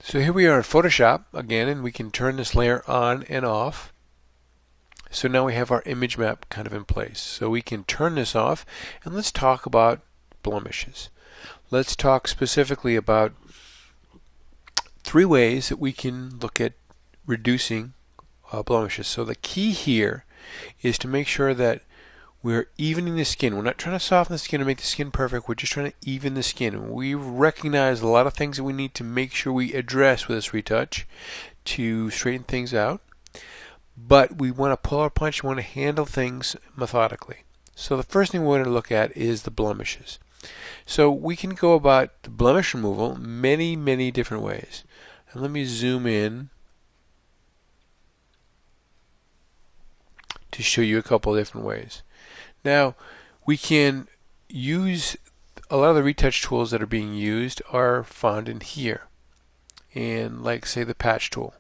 So here we are in Photoshop again, and we can turn this layer on and off. So now we have our image map kind of in place. So we can turn this off, and let's talk about blemishes. Let's talk specifically about three ways that we can look at reducing blemishes. So the key here is to make sure that we're evening the skin. We're not trying to soften the skin or make the skin perfect. We're just trying to even the skin. We recognize a lot of things that we need to make sure we address with this retouch to straighten things out. But we want to pull our punch. We want to handle things methodically. So the first thing we want to look at is the blemishes. So we can go about the blemish removal many different ways. And let me zoom in to show you a couple of different ways. Now, we can use a lot of the retouch tools that are being used are found in here, and like say the patch tool.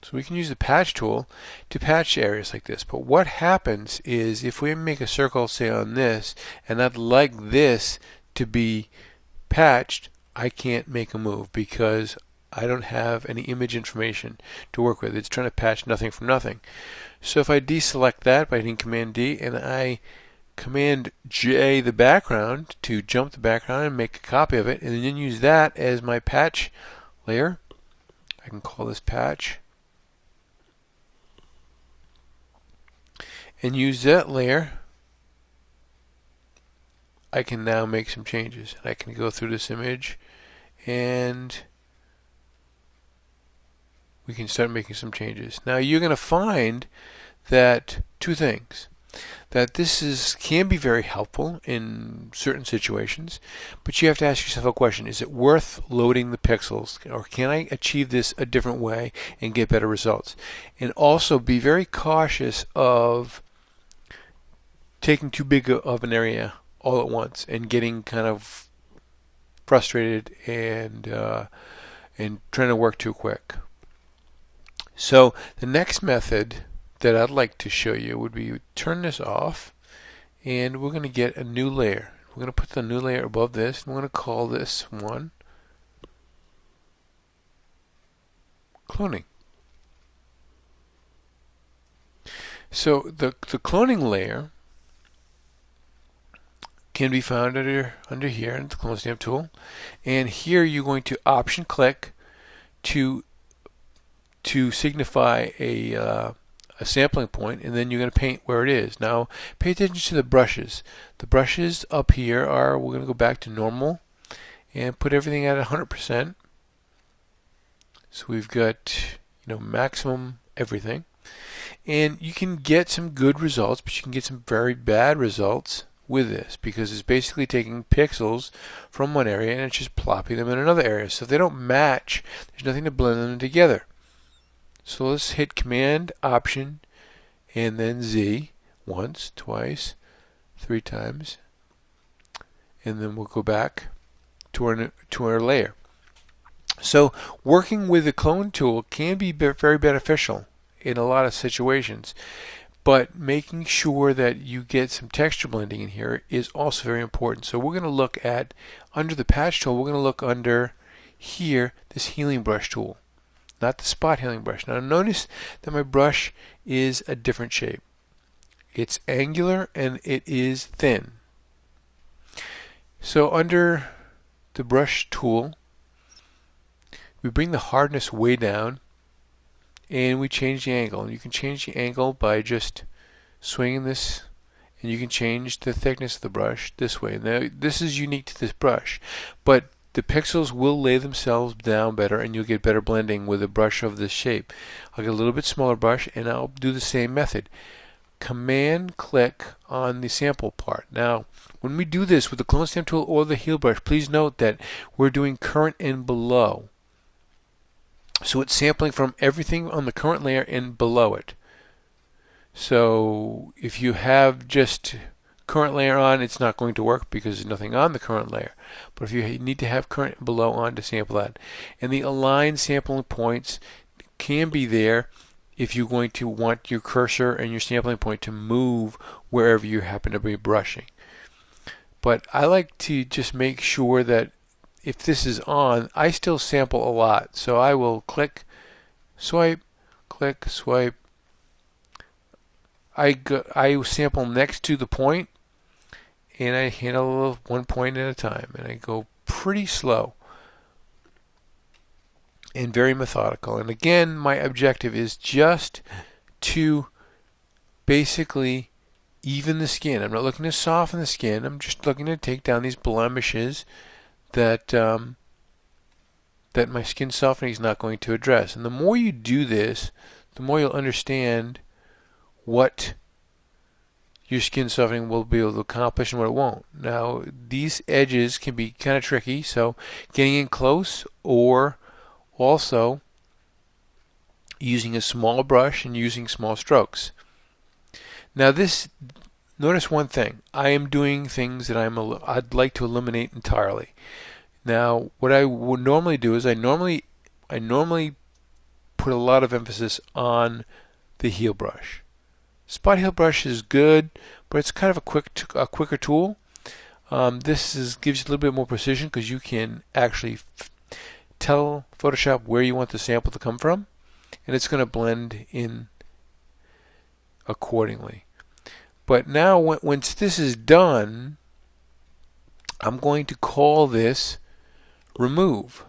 So we can use the patch tool to patch areas like this. But what happens is if we make a circle, say on this, and I'd like this to be patched, I can't make a move because I don't have any image information to work with. It's trying to patch nothing from nothing. So if I deselect that by hitting Command D and I Command J the background to jump the background and make a copy of it, and then use that as my patch layer, I can call this patch, and use that layer, I can now make some changes. I can go through this image and we can start making some changes. Now you're going to find that two things. That this can be very helpful in certain situations, but you have to ask yourself a question. Is it worth loading the pixels, or can I achieve this a different way and get better results? And also be very cautious of taking too big of an area all at once and getting kind of frustrated and trying to work too quick. So the next method that I'd like to show you would be turn this off, and we're going to get a new layer. We're going to put the new layer above this, and we're going to call this one cloning. So the cloning layer can be found under here in the clone stamp tool, and here you're going to option click to signify a sampling point, and then you're going to paint where it is. Now pay attention to the brushes. The brushes up here are, we're going to go back to normal and put everything at 100%. So we've got maximum everything, and you can get some good results, but you can get some very bad results with this because it's basically taking pixels from one area and it's just plopping them in another area. So if they don't match, there's nothing to blend them together. So let's hit Command, Option, and then Z once, twice, 3 times, and then we'll go back to our layer. So working with the clone tool can be very beneficial in a lot of situations, but making sure that you get some texture blending in here is also very important. So we're going to look at, under the patch tool, we're going to look under here, this healing brush tool. Not the spot healing brush. Now notice that my brush is a different shape. It's angular and it is thin. So under the brush tool, we bring the hardness way down and we change the angle. And you can change the angle by just swinging this, and you can change the thickness of the brush this way. Now this is unique to this brush, but the pixels will lay themselves down better and you'll get better blending with a brush of this shape. I'll get a little bit smaller brush and I'll do the same method. Command click on the sample part. Now when we do this with the clone stamp tool or the heal brush, please note that we're doing current and below. So it's sampling from everything on the current layer and below it. So if you have just current layer on, it's not going to work because there's nothing on the current layer. But if you need to have current and below on to sample that. And the align sampling points can be there if you're going to want your cursor and your sampling point to move wherever you happen to be brushing. But I like to just make sure that if this is on, I still sample a lot. So I will click, swipe, click, swipe. I sample next to the point, and I handle one point at a time, and I go pretty slow and very methodical. And again, my objective is just to basically even the skin. I'm not looking to soften the skin. I'm just looking to take down these blemishes that that my skin softening is not going to address. And the more you do this, the more you'll understand what your skin softening will be able to accomplish and what it won't. Now, these edges can be kind of tricky, so getting in close, or also using a small brush and using small strokes. Now notice one thing. I am doing things that I'd like to eliminate entirely. Now, what I would normally do is I normally put a lot of emphasis on the heel brush. Spot heel brush is good, but it's kind of a quicker tool. This gives you a little bit more precision because you can actually tell Photoshop where you want the sample to come from, and it's going to blend in accordingly. But now, once this is done, I'm going to call this remove.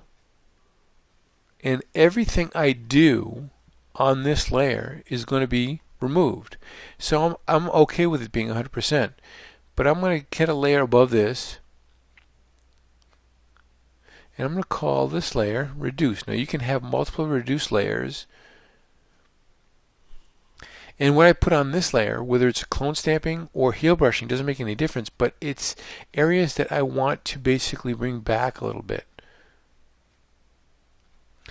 And everything I do on this layer is going to be removed. So I'm okay with it being 100%. But I'm going to get a layer above this, and I'm going to call this layer reduce. Now you can have multiple reduce layers. And what I put on this layer, whether it's clone stamping or heel brushing, doesn't make any difference, but it's areas that I want to basically bring back a little bit.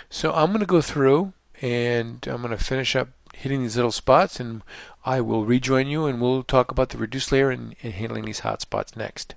So I'm going to go through and I'm going to finish up hitting these little spots, and I will rejoin you and we'll talk about the reduce layer and handling these hot spots next.